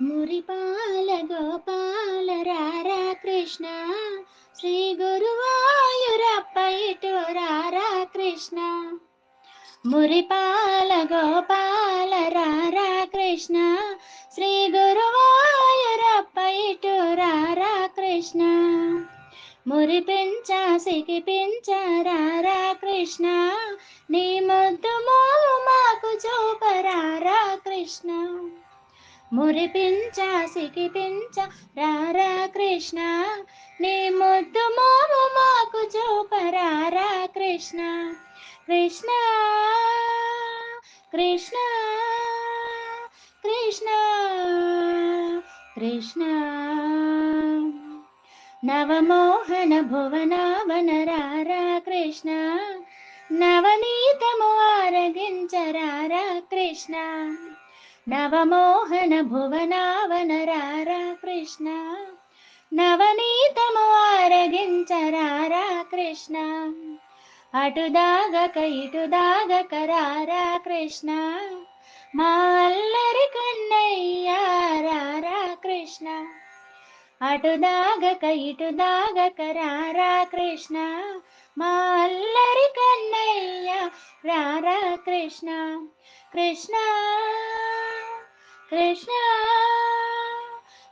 మురిపాల గోపాల రారా కృష్ణ, శ్రీ గురువాయూరప్ప ఇటు రారా కృష్ణ. మురిపాల గోపాల రారా కృష్ణ, శ్రీ గురువాయూరప్ప ఇటు రారా కృష్ణ. మురిపించ సిగిపించ రారా కృష్ణ, నీ ముద్దు మోము మాకు చూపరారా కృష్ణ. మురిపించ సిగిపించ రారా కృష్ణ, నీ ముద్దు మోము మాకు చూపరారా కృష్ణ. కృష్ణ కృష్ణ కృష్ణ కృష్ణ. నవమోహన భువనావన రారా కృష్ణ, నవనీతము ఆరగించరారా కృష్ణ. నవమోహన భువనావన రారా కృష్ణ, నవనీతము ఆరగించరారా కృష్ణ. అటు దాగక ఇటు దాగక రారా కృష్ణ, మా అల్లరి కన్నయ్య రారా కృష్ణ. అటు దాగక ఇటు దాగక రారా కృష్ణ, మా అల్లరి కన్నయ్య రారా కృష్ణ. కృష్ణ కృష్ణ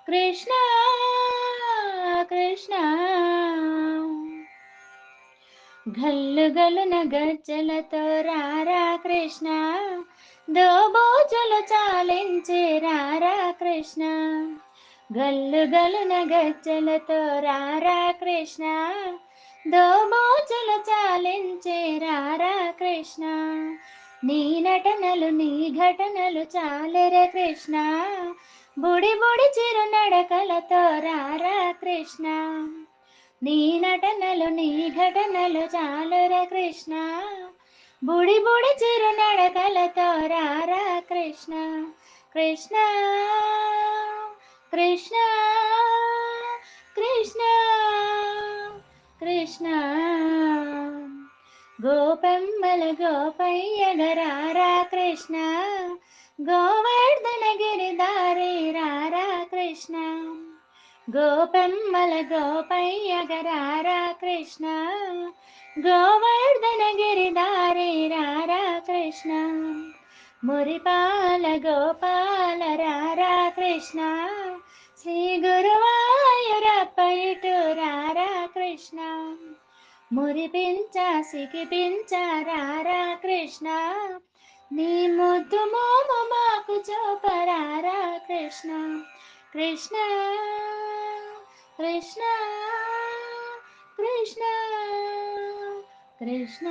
కృష్ణ కృష్ణ. గల్లు గల్లున గజ్జలతో రారా కృష్ణ, దోబూచులు చాలించే రారా కృష్ణ. గల్లు గల్లున గజ్జలతో రారా కృష్ణ, దోబూచులు చాలించే రారా కృష్ణ. నీ నటనలు నీ ఘటనలు చాలెర కృష్ణ, బుడి బుడి చిరు నడకలతో రారా కృష్ణ. నీ నటనలు నీ ఘటనలు చాలుర కృష్ణ, బుడి బుడి చిరు నడకలతో రారా కృష్ణ. కృష్ణ కృష్ణ కృష్ణ కృష్ణ. గోపెమ్మల గోపయ్యగరారా కృష్ణ, గోవర్ధన గిరిధారి రారా కృష్ణ. గోపెమ్మల గోపయ్యగరారా కృష్ణ, గోవర్ధన గిరిధారి రారా కృష్ణ. మురిపాల గోపాల రారా కృష్ణ, శ్రీ గురువాయూరప్ప ఇటు రారా కృష్ణ. మురిపించ సిగిపించ రారా కృష్ణ, నీ ముద్దు మోము మాకు చూపరారా కృష్ణ. కృష్ణ కృష్ణ కృష్ణ కృష్ణ.